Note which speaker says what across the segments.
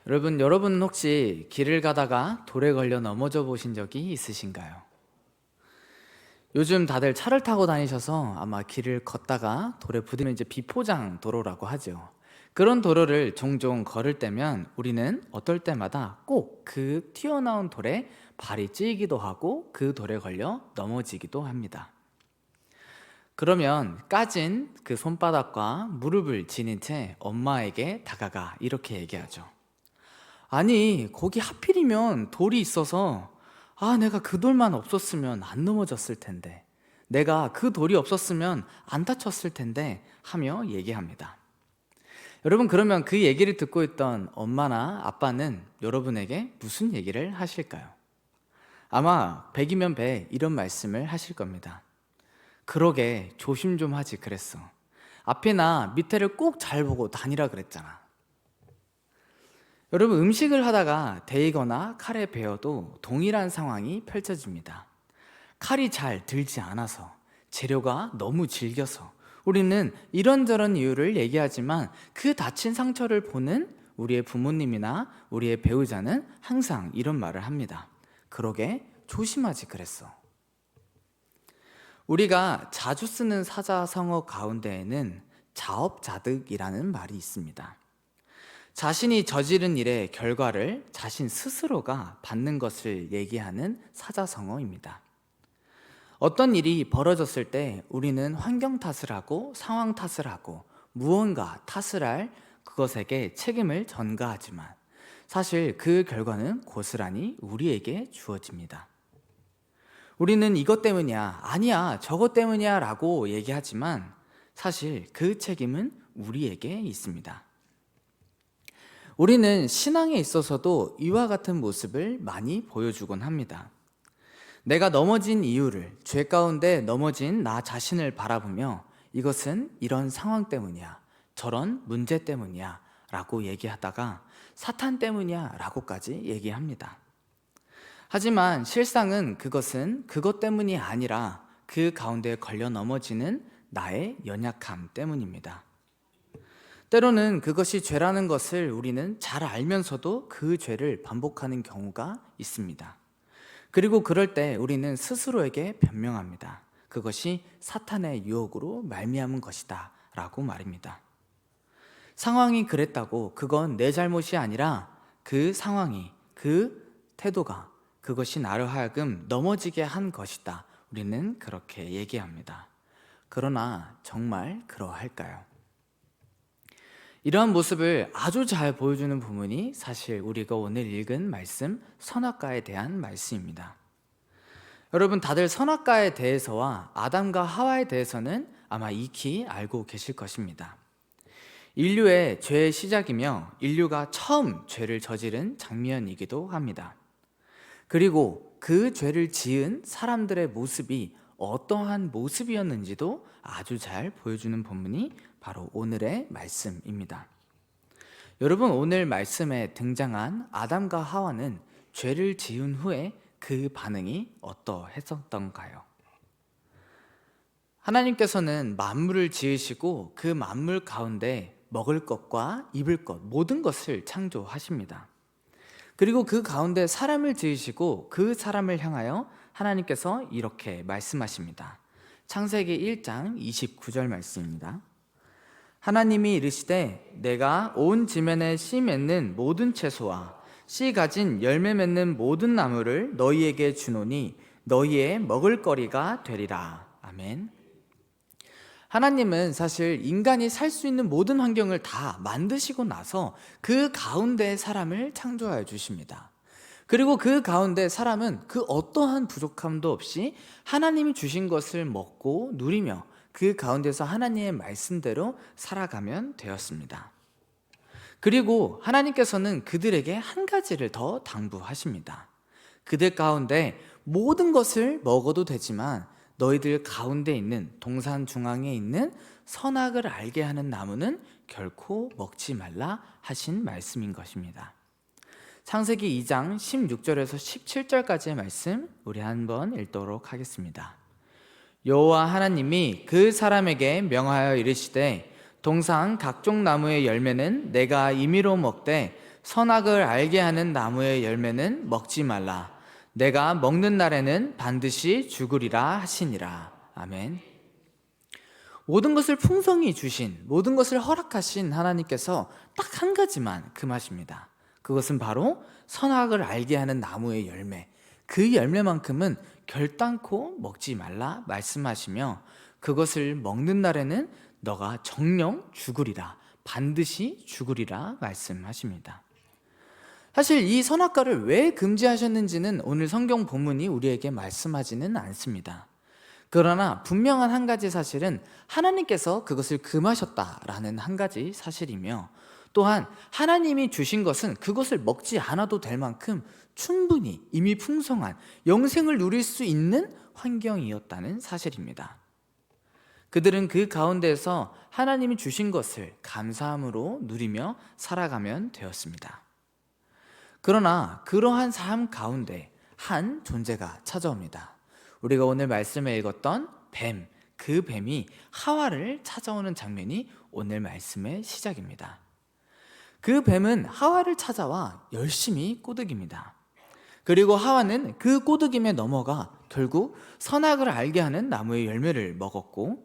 Speaker 1: 여러분 혹시 길을 가다가 돌에 걸려 넘어져 보신 적이 있으신가요? 요즘 다들 차를 타고 다니셔서 아마 길을 걷다가 돌에 부딪히면 이제 비포장 도로라고 하죠. 그런 도로를 종종 걸을 때면 우리는 어떨 때마다 꼭 그 튀어나온 돌에 발이 찌기도 하고 그 돌에 걸려 넘어지기도 합니다. 그러면 까진 그 손바닥과 무릎을 지닌 채 엄마에게 다가가 이렇게 얘기하죠. 아니, 거기 하필이면 돌이 있어서, 내가 그 돌만 없었으면 안 넘어졌을 텐데, 내가 그 돌이 없었으면 안 다쳤을 텐데 하며 얘기합니다. 여러분, 그러면 그 얘기를 듣고 있던 엄마나 아빠는 여러분에게 무슨 얘기를 하실까요? 아마 100이면 100 이런 말씀을 하실 겁니다. 그러게, 조심 좀 하지 그랬어. 앞이나 밑에를 꼭 잘 보고 다니라 그랬잖아. 여러분, 음식을 하다가 데이거나 칼에 베어도 동일한 상황이 펼쳐집니다. 칼이 잘 들지 않아서, 재료가 너무 질겨서 우리는 이런저런 이유를 얘기하지만 그 다친 상처를 보는 우리의 부모님이나 우리의 배우자는 항상 이런 말을 합니다. 그러게, 조심하지 그랬어. 우리가 자주 쓰는 사자성어 가운데에는 자업자득이라는 말이 있습니다. 자신이 저지른 일의 결과를 자신 스스로가 받는 것을 얘기하는 사자성어입니다. 어떤 일이 벌어졌을 때 우리는 환경 탓을 하고 상황 탓을 하고 무언가 탓을 할 그것에게 책임을 전가하지만 사실 그 결과는 고스란히 우리에게 주어집니다. 우리는 이것 때문이야, 아니야, 저것 때문이야 라고 얘기하지만 사실 그 책임은 우리에게 있습니다. 우리는 신앙에 있어서도 이와 같은 모습을 많이 보여주곤 합니다. 내가 넘어진 이유를, 죄 가운데 넘어진 나 자신을 바라보며 이것은 이런 상황 때문이야, 저런 문제 때문이야 라고 얘기하다가 사탄 때문이야 라고까지 얘기합니다. 하지만 실상은 그것은 그것 때문이 아니라 그 가운데 걸려 넘어지는 나의 연약함 때문입니다. 때로는 그것이 죄라는 것을 우리는 잘 알면서도 그 죄를 반복하는 경우가 있습니다. 그리고 그럴 때 우리는 스스로에게 변명합니다. 그것이 사탄의 유혹으로 말미암은 것이다 라고 말입니다. 상황이 그랬다고 그건 내 잘못이 아니라 그 상황이, 그 태도가 그것이 나를 하여금 넘어지게 한 것이다. 우리는 그렇게 얘기합니다. 그러나 정말 그러할까요? 이러한 모습을 아주 잘 보여주는 부분이 사실 우리가 오늘 읽은 말씀 선악과에 대한 말씀입니다. 여러분, 다들 선악과에 대해서와 아담과 하와에 대해서는 아마 익히 알고 계실 것입니다. 인류의 죄의 시작이며 인류가 처음 죄를 저지른 장면이기도 합니다. 그리고 그 죄를 지은 사람들의 모습이 어떠한 모습이었는지도 아주 잘 보여주는 본문이 바로 오늘의 말씀입니다. 여러분, 오늘 말씀에 등장한 아담과 하와는 죄를 지은 후에 그 반응이 어떠했었던가요? 하나님께서는 만물을 지으시고 그 만물 가운데 먹을 것과 입을 것 모든 것을 창조하십니다. 그리고 그 가운데 사람을 지으시고 그 사람을 향하여 하나님께서 이렇게 말씀하십니다. 창세기 1장 29절 말씀입니다. 하나님이 이르시되 내가 온 지면에 씨 맺는 모든 채소와 씨 가진 열매 맺는 모든 나무를 너희에게 주노니 너희의 먹을거리가 되리라. 아멘. 하나님은 사실 인간이 살 수 있는 모든 환경을 다 만드시고 나서 그 가운데 사람을 창조하여 주십니다. 그리고 그 가운데 사람은 그 어떠한 부족함도 없이 하나님이 주신 것을 먹고 누리며 그 가운데서 하나님의 말씀대로 살아가면 되었습니다. 그리고 하나님께서는 그들에게 한 가지를 더 당부하십니다. 그들 가운데 모든 것을 먹어도 되지만 너희들 가운데 있는 동산 중앙에 있는 선악을 알게 하는 나무는 결코 먹지 말라 하신 말씀인 것입니다. 창세기 2장 16절에서 17절까지의 말씀 우리 한번 읽도록 하겠습니다. 여호와 하나님이 그 사람에게 명하여 이르시되 동산 각종 나무의 열매는 내가 임의로 먹되 선악을 알게 하는 나무의 열매는 먹지 말라. 내가 먹는 날에는 반드시 죽으리라 하시니라. 아멘. 모든 것을 풍성히 주신, 모든 것을 허락하신 하나님께서 딱 한 가지만 금하십니다. 그것은 바로 선악을 알게 하는 나무의 열매, 그 열매만큼은 결단코 먹지 말라 말씀하시며, 그것을 먹는 날에는 너가 정녕 죽으리라, 반드시 죽으리라 말씀하십니다. 사실 이 선악과를 왜 금지하셨는지는 오늘 성경 본문이 우리에게 말씀하지는 않습니다. 그러나 분명한 한 가지 사실은 하나님께서 그것을 금하셨다라는 한 가지 사실이며, 또한 하나님이 주신 것은 그것을 먹지 않아도 될 만큼 충분히 이미 풍성한 영생을 누릴 수 있는 환경이었다는 사실입니다. 그들은 그 가운데에서 하나님이 주신 것을 감사함으로 누리며 살아가면 되었습니다. 그러나 그러한 삶 가운데 한 존재가 찾아옵니다. 우리가 오늘 말씀에 읽었던 뱀, 그 뱀이 하와를 찾아오는 장면이 오늘 말씀의 시작입니다. 그 뱀은 하와를 찾아와 열심히 꼬드깁니다. 그리고 하와는 그 꼬드김에 넘어가 결국 선악을 알게 하는 나무의 열매를 먹었고,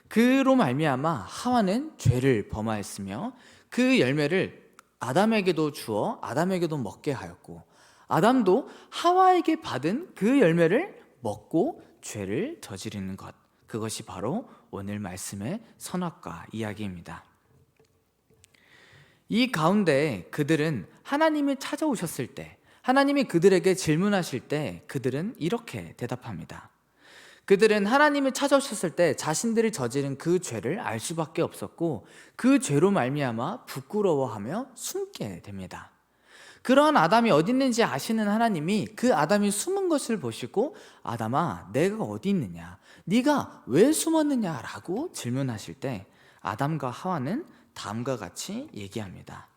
Speaker 1: 그로 말미암아 하와는 죄를 범하였으며 그 열매를 아담에게도 주어 아담에게도 먹게 하였고, 아담도 하와에게 받은 그 열매를 먹고 죄를 저지르는 것, 그것이 바로 오늘 말씀의 선악과 이야기입니다. 이 가운데 그들은 하나님이 찾아오셨을 때, 하나님이 그들에게 질문하실 때 그들은 이렇게 대답합니다. 그들은 하나님이 찾아오셨을 때 자신들이 저지른 그 죄를 알 수밖에 없었고, 그 죄로 말미암아 부끄러워하며 숨게 됩니다. 그러한 아담이 어디 있는지 아시는 하나님이 그 아담이 숨은 것을 보시고, 아담아, 내가 어디 있느냐? 네가 왜 숨었느냐? 라고 질문하실 때 아담과 하와는 다음과 같이 얘기합니다.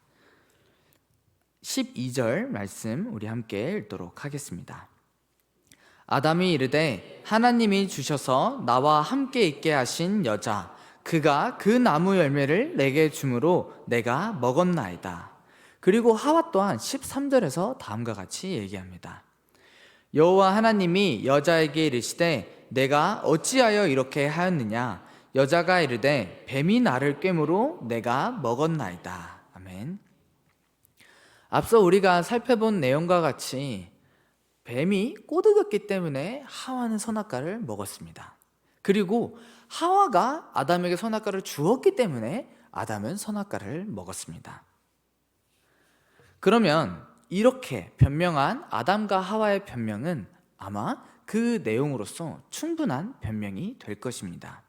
Speaker 1: 12절 말씀 우리 함께 읽도록 하겠습니다. 아담이 이르되 하나님이 주셔서 나와 함께 있게 하신 여자, 그가 그 나무 열매를 내게 주므로 내가 먹었나이다. 그리고 하와 또한 13절에서 다음과 같이 얘기합니다. 여호와 하나님이 여자에게 이르시되 내가 어찌하여 이렇게 하였느냐? 여자가 이르되 뱀이 나를 꿰므로 내가 먹었나이다. 아멘. 앞서 우리가 살펴본 내용과 같이 뱀이 꼬드겼기 때문에 하와는 선악과를 먹었습니다. 그리고 하와가 아담에게 선악과를 주었기 때문에 아담은 선악과를 먹었습니다. 그러면 이렇게 변명한 아담과 하와의 변명은 아마 그 내용으로서 충분한 변명이 될 것입니다.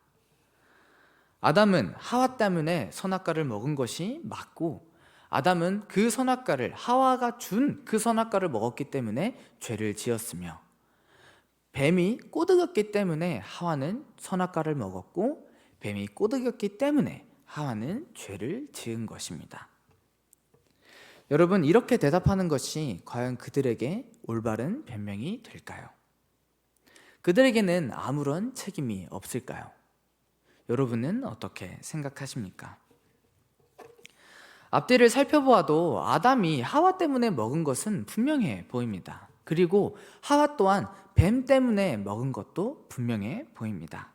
Speaker 1: 아담은 하와 때문에 선악과를 먹은 것이 맞고, 아담은 그 선악과를, 하와가 준 그 선악과를 먹었기 때문에 죄를 지었으며, 뱀이 꼬드겼기 때문에 하와는 선악과를 먹었고, 뱀이 꼬드겼기 때문에 하와는 죄를 지은 것입니다. 여러분, 이렇게 대답하는 것이 과연 그들에게 올바른 변명이 될까요? 그들에게는 아무런 책임이 없을까요? 여러분은 어떻게 생각하십니까? 앞뒤를 살펴보아도 아담이 하와 때문에 먹은 것은 분명해 보입니다. 그리고 하와 또한 뱀 때문에 먹은 것도 분명해 보입니다.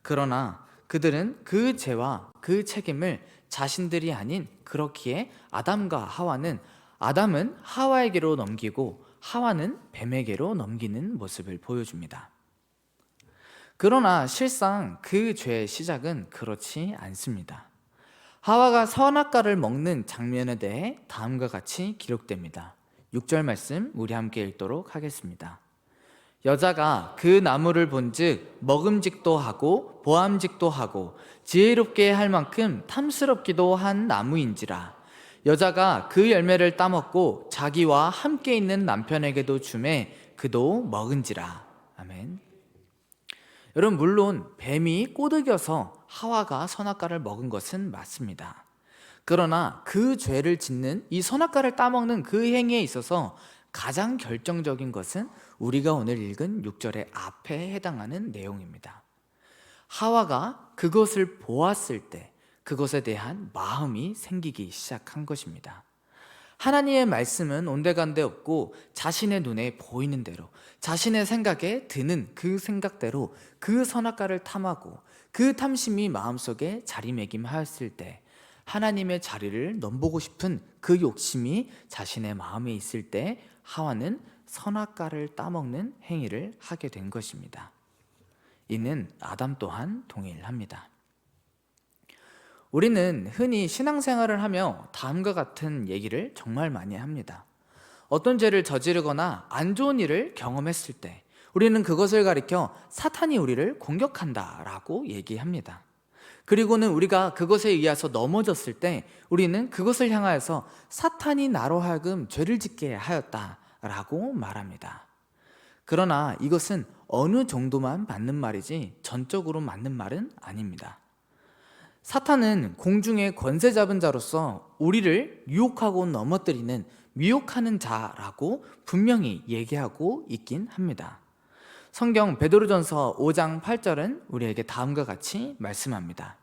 Speaker 1: 그러나 그들은 그 죄와 그 책임을 자신들이 아닌, 그렇기에 아담은 하와에게로 넘기고 하와는 뱀에게로 넘기는 모습을 보여줍니다. 그러나 실상 그 죄의 시작은 그렇지 않습니다. 하와가 선악과를 먹는 장면에 대해 다음과 같이 기록됩니다. 6절 말씀 우리 함께 읽도록 하겠습니다. 여자가 그 나무를 본즉 먹음직도 하고 보암직도 하고 지혜롭게 할 만큼 탐스럽기도 한 나무인지라. 여자가 그 열매를 따먹고 자기와 함께 있는 남편에게도 주매 그도 먹은지라. 아멘. 여러분, 물론 뱀이 꼬드겨서 하와가 선악과를 먹은 것은 맞습니다. 그러나 그 죄를 짓는, 이 선악과를 따먹는 그 행위에 있어서 가장 결정적인 것은 우리가 오늘 읽은 6절의 앞에 해당하는 내용입니다. 하와가 그것을 보았을 때 그것에 대한 마음이 생기기 시작한 것입니다. 하나님의 말씀은 온데간데 없고 자신의 눈에 보이는 대로, 자신의 생각에 드는 그 생각대로 그 선악과를 탐하고 그 탐심이 마음속에 자리매김하였을 때, 하나님의 자리를 넘보고 싶은 그 욕심이 자신의 마음에 있을 때 하와는 선악과를 따먹는 행위를 하게 된 것입니다. 이는 아담 또한 동일합니다. 우리는 흔히 신앙생활을 하며 다음과 같은 얘기를 정말 많이 합니다. 어떤 죄를 저지르거나 안 좋은 일을 경험했을 때 우리는 그것을 가리켜 사탄이 우리를 공격한다라고 얘기합니다. 그리고는 우리가 그것에 의해서 넘어졌을 때 우리는 그것을 향하여서 사탄이 나로 하여금 죄를 짓게 하였다라고 말합니다. 그러나 이것은 어느 정도만 맞는 말이지 전적으로 맞는 말은 아닙니다. 사탄은 공중의 권세 잡은 자로서 우리를 유혹하고 넘어뜨리는 미혹하는 자라고 분명히 얘기하고 있긴 합니다. 성경 베드로전서 5장 8절은 우리에게 다음과 같이 말씀합니다.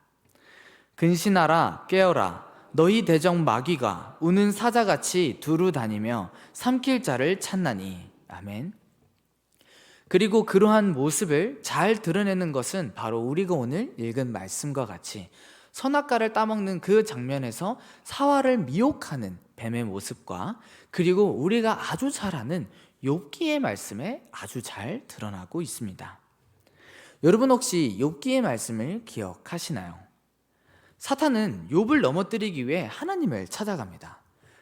Speaker 1: 근신하라 깨어라 너희 대적 마귀가 우는 사자같이 두루 다니며 삼킬 자를 찾나니. 아멘. 그리고 그러한 모습을 잘 드러내는 것은 바로 우리가 오늘 읽은 말씀과 같이 선악과를 따먹는 그 장면에서 사화를 미혹하는 뱀의 모습과, 그리고 우리가 아주 잘 아는 욥기의 말씀에 아주 잘 드러나고 있습니다. 여러분 혹시 욥기의 말씀을 기억하시나요? 사탄은 욥을 넘어뜨리기 위해 하나님을 찾아갑니다.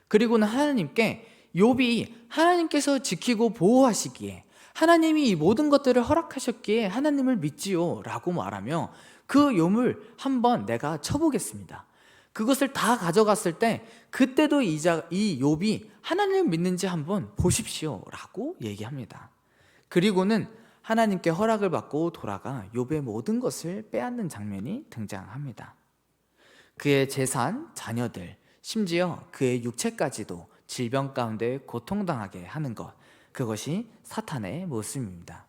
Speaker 1: 그리고는 하나님께 욥이 하나님께서 지키고 보호하시기에, 하나님이 이 모든 것들을 허락하셨기에 하나님을 믿지요 라고 말하며 그 욥을 한번 내가 쳐보겠습니다. 그것을 다 가져갔을 때 그때도 이 욥이 하나님을 믿는지 한번 보십시오 라고 얘기합니다. 그리고는 하나님께 허락을 받고 돌아가 욥의 모든 것을 빼앗는 장면이 등장합니다. 그의 재산, 자녀들, 심지어 그의 육체까지도 질병 가운데 고통당하게 하는 것, 그것이 사탄의 모습입니다.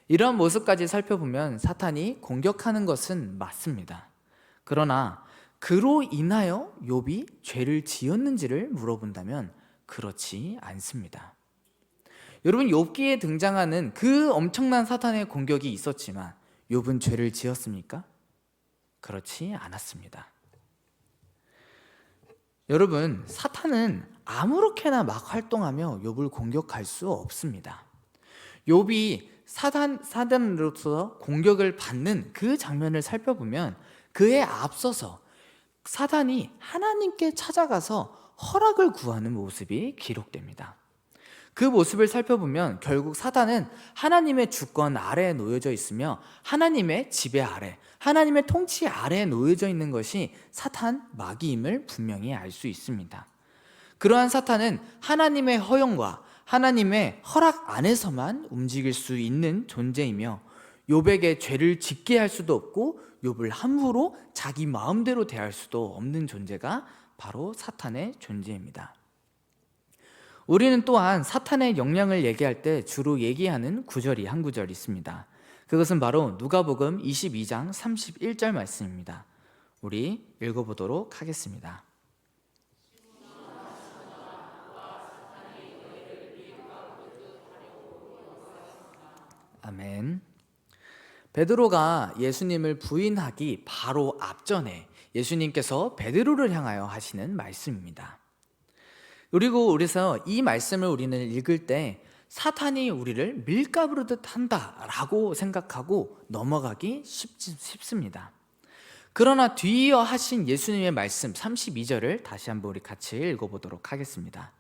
Speaker 1: 이런 모습까지 살펴보면 사탄이 공격하는 것은 맞습니다. 그러나 그로 인하여 욥이 죄를 지었는지를 물어본다면 그렇지 않습니다. 여러분, 욥기에 등장하는 그 엄청난 사탄의 공격이 있었지만 욥은 죄를 지었습니까? 그렇지 않았습니다. 여러분, 사탄은 아무렇게나 막 활동하며 욥을 공격할 수 없습니다. 욥이 사단으로서 공격을 받는 그 장면을 살펴보면 그에 앞서서 사단이 하나님께 찾아가서 허락을 구하는 모습이 기록됩니다. 그 모습을 살펴보면 결국 사단은 하나님의 주권 아래에 놓여져 있으며 하나님의 지배 아래, 하나님의 통치 아래에 놓여져 있는 것이 사탄 마귀임을 분명히 알 수 있습니다. 그러한 사탄은 하나님의 허용과 하나님의 허락 안에서만 움직일 수 있는 존재이며 욥에게 죄를 짓게 할 수도 없고 욥을 함부로 자기 마음대로 대할 수도 없는 존재가 바로 사탄의 존재입니다. 우리는 또한 사탄의 역량을 얘기할 때 주로 얘기하는 구절이 한 구절 있습니다. 그것은 바로 누가복음 22장 31절 말씀입니다. 우리 읽어보도록 하겠습니다. 아멘. 베드로가 예수님을 부인하기 바로 앞전에 예수님께서 베드로를 향하여 하시는 말씀입니다. 그리고 우리서 이 말씀을 우리는 읽을 때 사탄이 우리를 밀가부르듯 한다라고 생각하고 넘어가기 쉽습니다. 그러나 뒤이어 하신 예수님의 말씀 32절을 다시 한번 우리 같이 읽어보도록 하겠습니다.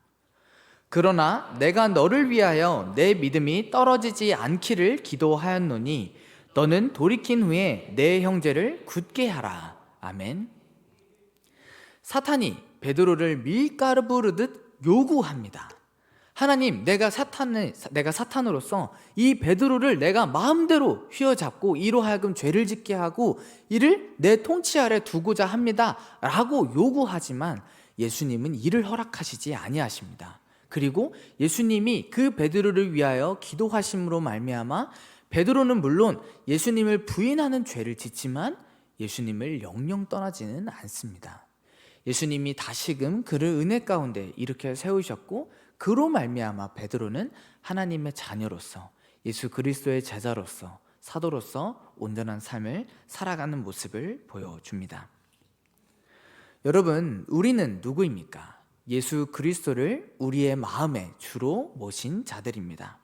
Speaker 1: 그러나 내가 너를 위하여 내 믿음이 떨어지지 않기를 기도하였노니 너는 돌이킨 후에 내 형제를 굳게 하라. 아멘. 사탄이 베드로를 밀가부르듯 요구합니다. 하나님, 내가 사탄으로서 이 베드로를 내가 마음대로 휘어잡고 이로 하여금 죄를 짓게 하고 이를 내 통치 아래 두고자 합니다 라고 요구하지만 예수님은 이를 허락하시지 아니하십니다. 그리고 예수님이 그 베드로를 위하여 기도하심으로 말미암아 베드로는 물론 예수님을 부인하는 죄를 짓지만 예수님을 영영 떠나지는 않습니다. 예수님이 다시금 그를 은혜 가운데 이렇게 세우셨고, 그로 말미암아 베드로는 하나님의 자녀로서, 예수 그리스도의 제자로서, 사도로서 온전한 삶을 살아가는 모습을 보여줍니다. 여러분, 우리는 누구입니까? 예수 그리스도를 우리의 마음에 주로 모신 자들입니다.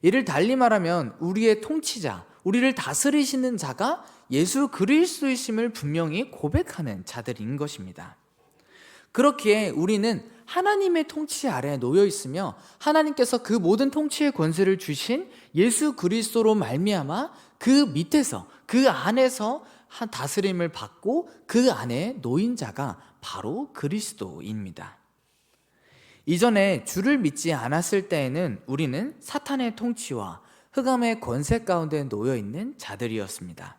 Speaker 1: 이를 달리 말하면 우리의 통치자, 우리를 다스리시는 자가 예수 그리스도이심을 분명히 고백하는 자들인 것입니다. 그렇기에 우리는 하나님의 통치 아래에 놓여 있으며, 하나님께서 그 모든 통치의 권세를 주신 예수 그리스도로 말미암아 그 밑에서, 그 안에서 다스림을 받고 그 안에 놓인 자가 바로 그리스도입니다. 이전에 주를 믿지 않았을 때에는 우리는 사탄의 통치와 흑암의 권세 가운데 놓여 있는 자들이었습니다.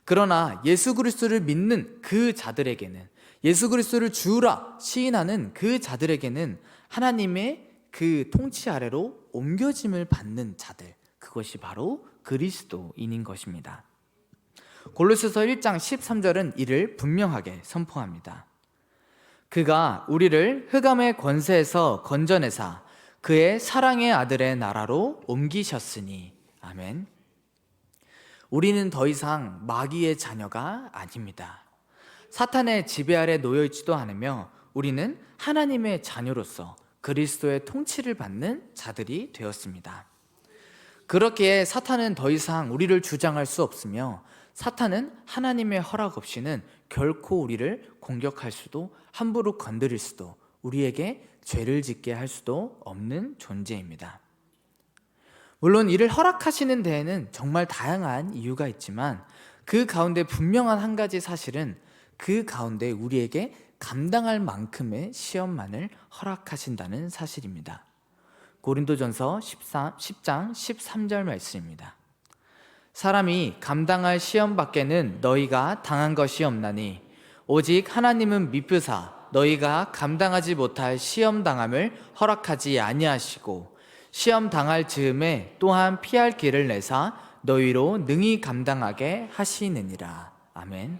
Speaker 1: 그러나 예수 그리스도를 믿는 그 자들에게는, 예수 그리스도를 주라 시인하는 그 자들에게는 하나님의 그 통치 아래로 옮겨짐을 받는 자들, 그것이 바로 그리스도인인 것입니다. 골로새서 1장 13절은 이를 분명하게 선포합니다. 그가 우리를 흑암의 권세에서 건져내사 그의 사랑의 아들의 나라로 옮기셨으니. 아멘. 우리는 더 이상 마귀의 자녀가 아닙니다. 사탄의 지배 아래 놓여 있지도 않으며 우리는 하나님의 자녀로서 그리스도의 통치를 받는 자들이 되었습니다. 그렇기에 사탄은 더 이상 우리를 주장할 수 없으며, 사탄은 하나님의 허락 없이는 결코 우리를 공격할 수도, 함부로 건드릴 수도, 우리에게 죄를 짓게 할 수도 없는 존재입니다. 물론 이를 허락하시는 데에는 정말 다양한 이유가 있지만, 그 가운데 분명한 한 가지 사실은 그 가운데 우리에게 감당할 만큼의 시험만을 허락하신다는 사실입니다. 고린도전서 10장 13절 말씀입니다. 사람이 감당할 시험 밖에는 너희가 당한 것이 없나니 오직 하나님은 미쁘사 너희가 감당하지 못할 시험 당함을 허락하지 아니하시고 시험 당할 즈음에 또한 피할 길을 내사 너희로 능히 감당하게 하시느니라. 아멘.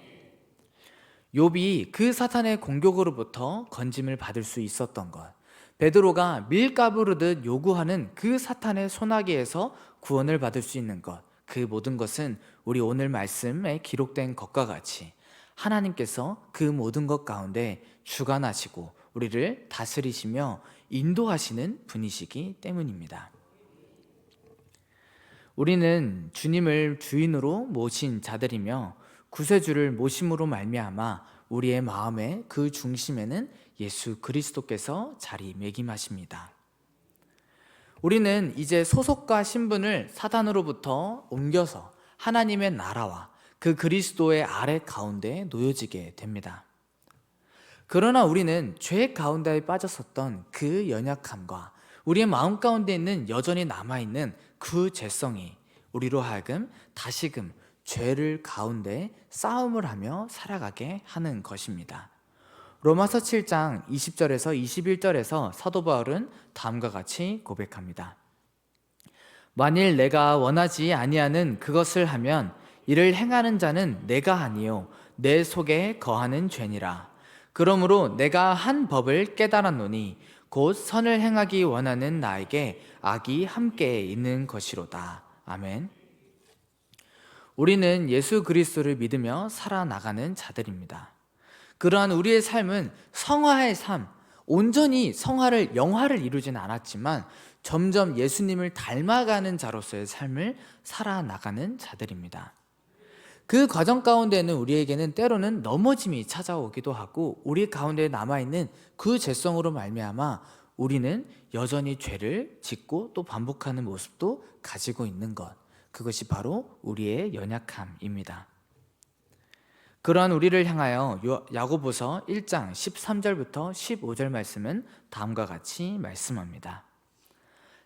Speaker 1: 욥이 그 사탄의 공격으로부터 건짐을 받을 수 있었던 것, 베드로가 밀 까부르듯 요구하는 그 사탄의 소나기에서 구원을 받을 수 있는 것, 그 모든 것은 우리 오늘 말씀에 기록된 것과 같이 하나님께서 그 모든 것 가운데 주관하시고 우리를 다스리시며 인도하시는 분이시기 때문입니다. 우리는 주님을 주인으로 모신 자들이며 구세주를 모심으로 말미암아 우리의 마음의 그 중심에는 예수 그리스도께서 자리매김하십니다. 우리는 이제 소속과 신분을 사단으로부터 옮겨서 하나님의 나라와 그 그리스도의 아래 가운데 놓여지게 됩니다. 그러나 우리는 죄 가운데에 빠졌었던 그 연약함과 우리의 마음 가운데 있는 여전히 남아있는 그 죄성이 우리로 하여금 다시금 죄를 가운데 싸움을 하며 살아가게 하는 것입니다. 로마서 7장 20절에서 21절에서 사도 바울은 다음과 같이 고백합니다. 만일 내가 원하지 아니하는 그것을 하면 이를 행하는 자는 내가 아니요 내 속에 거하는 죄니라. 그러므로 내가 한 법을 깨달았노니 곧 선을 행하기 원하는 나에게 악이 함께 있는 것이로다. 아멘. 우리는 예수 그리스도를 믿으며 살아나가는 자들입니다. 그러한 우리의 삶은 성화의 삶, 온전히 성화를 영화를 이루지는 않았지만 점점 예수님을 닮아가는 자로서의 삶을 살아나가는 자들입니다. 그 과정 가운데는 우리에게는 때로는 넘어짐이 찾아오기도 하고 우리 가운데 남아있는 그 죄성으로 말미암아 우리는 여전히 죄를 짓고 또 반복하는 모습도 가지고 있는 것, 그것이 바로 우리의 연약함입니다. 그러한 우리를 향하여 야고보서 1장 13절부터 15절 말씀은 다음과 같이 말씀합니다.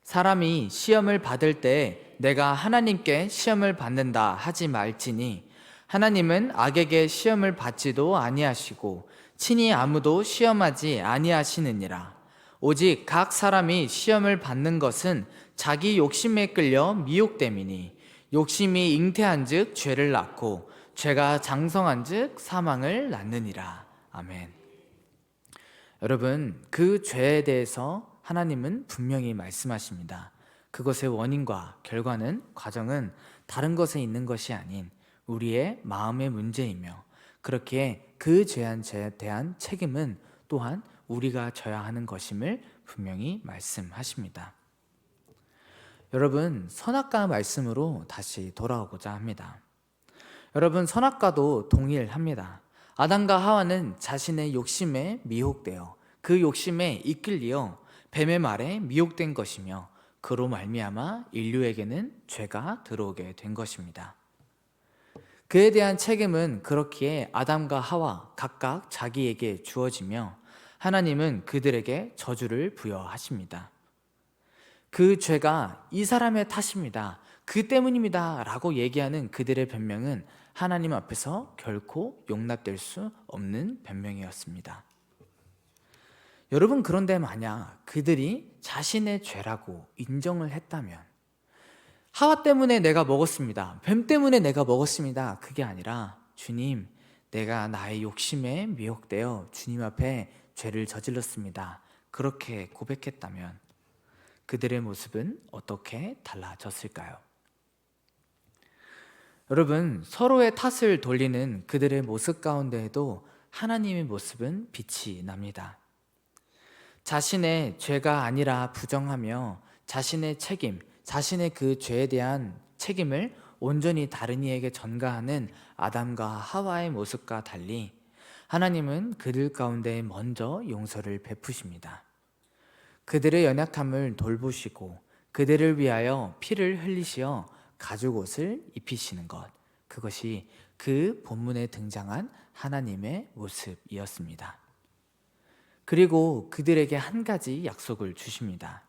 Speaker 1: 사람이 시험을 받을 때 내가 하나님께 시험을 받는다 하지 말지니 하나님은 악에게 시험을 받지도 아니하시고 친히 아무도 시험하지 아니하시느니라. 오직 각 사람이 시험을 받는 것은 자기 욕심에 끌려 미혹됨이니 욕심이 잉태한즉 죄를 낳고 죄가 장성한즉 사망을 낳느니라. 아멘. 여러분, 그 죄에 대해서 하나님은 분명히 말씀하십니다. 그것의 원인과 결과는, 과정은 다른 것에 있는 것이 아닌 우리의 마음의 문제이며, 그렇게 그 죄에 대한 책임은 또한 우리가 져야 하는 것임을 분명히 말씀하십니다. 여러분, 선악과 말씀으로 다시 돌아오고자 합니다. 여러분, 선악과도 동일합니다. 아담과 하와는 자신의 욕심에 미혹되어 그 욕심에 이끌려 뱀의 말에 미혹된 것이며, 그로 말미암아 인류에게는 죄가 들어오게 된 것입니다. 그에 대한 책임은 그렇기에 아담과 하와 각각 자기에게 주어지며, 하나님은 그들에게 저주를 부여하십니다. 그 죄가 이 사람의 탓입니다, 그 때문입니다 라고 얘기하는 그들의 변명은 하나님 앞에서 결코 용납될 수 없는 변명이었습니다. 여러분, 그런데 만약 그들이 자신의 죄라고 인정을 했다면, 하와 때문에 내가 먹었습니다, 뱀 때문에 내가 먹었습니다, 그게 아니라 주님, 내가 나의 욕심에 미혹되어 주님 앞에 죄를 저질렀습니다, 그렇게 고백했다면 그들의 모습은 어떻게 달라졌을까요? 여러분, 서로의 탓을 돌리는 그들의 모습 가운데에도 하나님의 모습은 빛이 납니다. 자신의 죄가 아니라 부정하며 자신의 책임, 자신의 그 죄에 대한 책임을 온전히 다른 이에게 전가하는 아담과 하와의 모습과 달리, 하나님은 그들 가운데 먼저 용서를 베푸십니다. 그들의 연약함을 돌보시고 그들을 위하여 피를 흘리시어 가죽옷을 입히시는 것, 그것이 그 본문에 등장한 하나님의 모습이었습니다. 그리고 그들에게 한 가지 약속을 주십니다.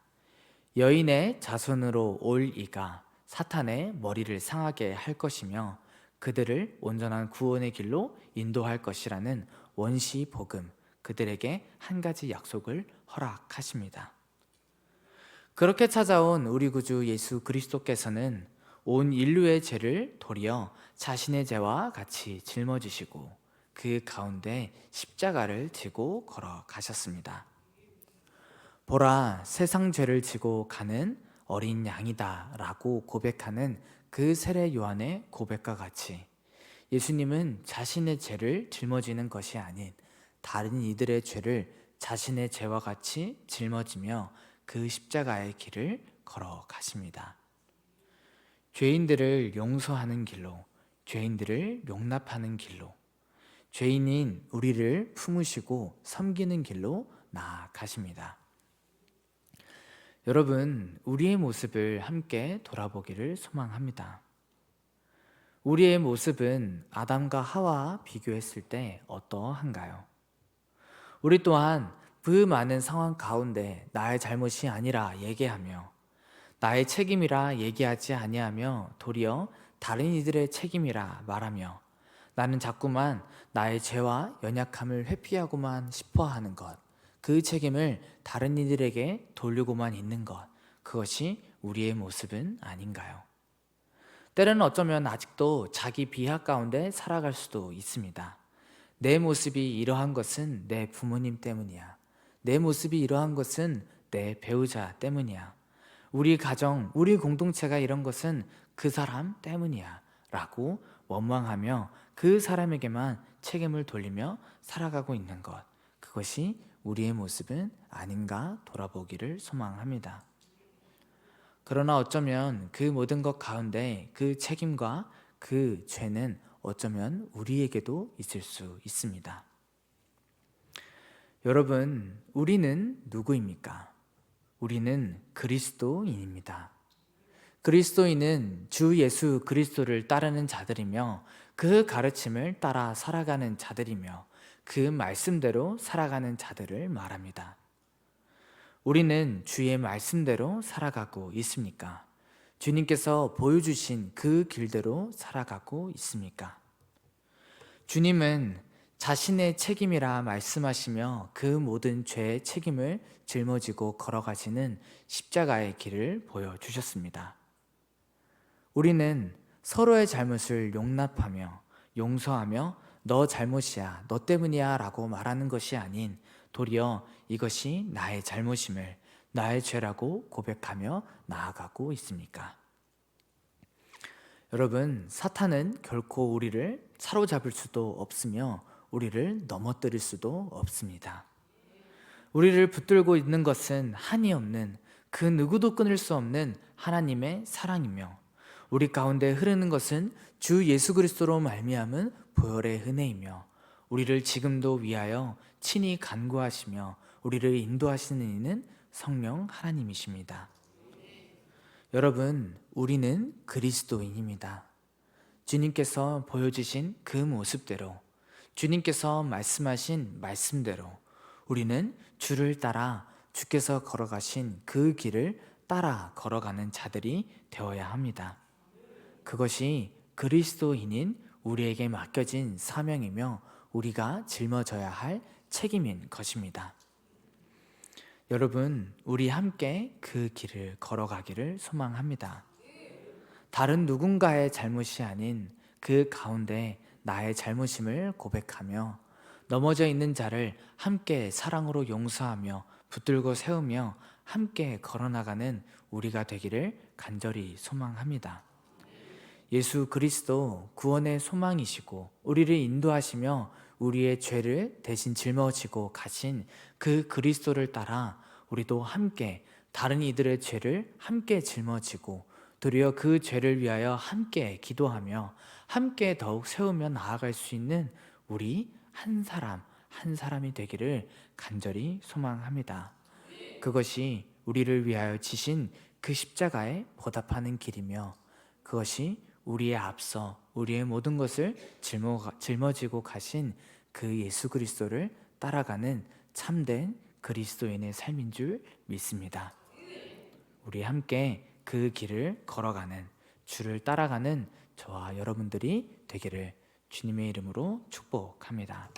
Speaker 1: 여인의 자손으로 올 이가 사탄의 머리를 상하게 할 것이며 그들을 온전한 구원의 길로 인도할 것이라는 원시 복음, 그들에게 한 가지 약속을 허락하십니다. 그렇게 찾아온 우리 구주 예수 그리스도께서는 온 인류의 죄를 도리어 자신의 죄와 같이 짊어지시고 그 가운데 십자가를 지고 걸어가셨습니다. 보라, 세상 죄를 지고 가는 어린 양이다 라고 고백하는 그 세례 요한의 고백과 같이, 예수님은 자신의 죄를 짊어지는 것이 아닌 다른 이들의 죄를 자신의 죄와 같이 짊어지며 그 십자가의 길을 걸어가십니다. 죄인들을 용서하는 길로, 죄인들을 용납하는 길로, 죄인인 우리를 품으시고 섬기는 길로 나아가십니다. 여러분, 우리의 모습을 함께 돌아보기를 소망합니다. 우리의 모습은 아담과 하와와 비교했을 때 어떠한가요? 우리 또한 그 많은 상황 가운데 나의 잘못이 아니라 얘기하며, 나의 책임이라 얘기하지 아니하며 도리어 다른 이들의 책임이라 말하며, 나는 자꾸만 나의 죄와 연약함을 회피하고만 싶어하는 것, 그 책임을 다른 이들에게 돌리고만 있는 것, 그것이 우리의 모습은 아닌가요? 때로는 어쩌면 아직도 자기 비하 가운데 살아갈 수도 있습니다. 내 모습이 이러한 것은 내 부모님 때문이야, 내 모습이 이러한 것은 내 배우자 때문이야, 우리 가정, 우리 공동체가 이런 것은 그 사람 때문이야 라고 원망하며 그 사람에게만 책임을 돌리며 살아가고 있는 것, 그것이 우리의 모습은 아닌가 돌아보기를 소망합니다. 그러나 어쩌면 그 모든 것 가운데 그 책임과 그 죄는 어쩌면 우리에게도 있을 수 있습니다. 여러분, 우리는 누구입니까? 우리는 그리스도인입니다. 그리스도인은 주 예수 그리스도를 따르는 자들이며 그 가르침을 따라 살아가는 자들이며 그 말씀대로 살아가는 자들을 말합니다. 우리는 주의 말씀대로 살아가고 있습니까? 주님께서 보여주신 그 길대로 살아가고 있습니까? 주님은 자신의 책임이라 말씀하시며 그 모든 죄의 책임을 짊어지고 걸어가시는 십자가의 길을 보여주셨습니다. 우리는 서로의 잘못을 용납하며 용서하며 너 잘못이야, 너 때문이야 라고 말하는 것이 아닌 도리어 이것이 나의 잘못임을, 나의 죄라고 고백하며 나아가고 있습니까? 여러분, 사탄은 결코 우리를 사로잡을 수도 없으며 우리를 넘어뜨릴 수도 없습니다. 우리를 붙들고 있는 것은 한이 없는, 그 누구도 끊을 수 없는 하나님의 사랑이며, 우리 가운데 흐르는 것은 주 예수 그리스도로 말미암은 보혈의 은혜이며, 우리를 지금도 위하여 친히 간구하시며 우리를 인도하시는 이는 성령 하나님이십니다. 여러분, 우리는 그리스도인입니다. 주님께서 보여주신 그 모습대로, 주님께서 말씀하신 말씀대로 우리는 주를 따라 주께서 걸어가신 그 길을 따라 걸어가는 자들이 되어야 합니다. 그것이 그리스도인인 우리에게 맡겨진 사명이며 우리가 짊어져야 할 책임인 것입니다. 여러분, 우리 함께 그 길을 걸어가기를 소망합니다. 다른 누군가의 잘못이 아닌 그 가운데 나의 잘못임을 고백하며 넘어져 있는 자를 함께 사랑으로 용서하며 붙들고 세우며 함께 걸어나가는 우리가 되기를 간절히 소망합니다. 예수 그리스도 구원의 소망이시고 우리를 인도하시며 우리의 죄를 대신 짊어지고 가신 그 그리스도를 따라 우리도 함께 다른 이들의 죄를 함께 짊어지고 도리어 그 죄를 위하여 함께 기도하며 함께 더욱 세우며 나아갈 수 있는 우리 한 사람 한 사람이 되기를 간절히 소망합니다. 그것이 우리를 위하여 지신 그 십자가에 보답하는 길이며 그것이 우리의 앞서 우리의 모든 것을 짊어지고 가신 그 예수 그리스도를 따라가는 참된 그리스도인의 삶인 줄 믿습니다. 우리 함께 그 길을 걸어가는, 주를 따라가는 저와 여러분들이 되기를 주님의 이름으로 축복합니다.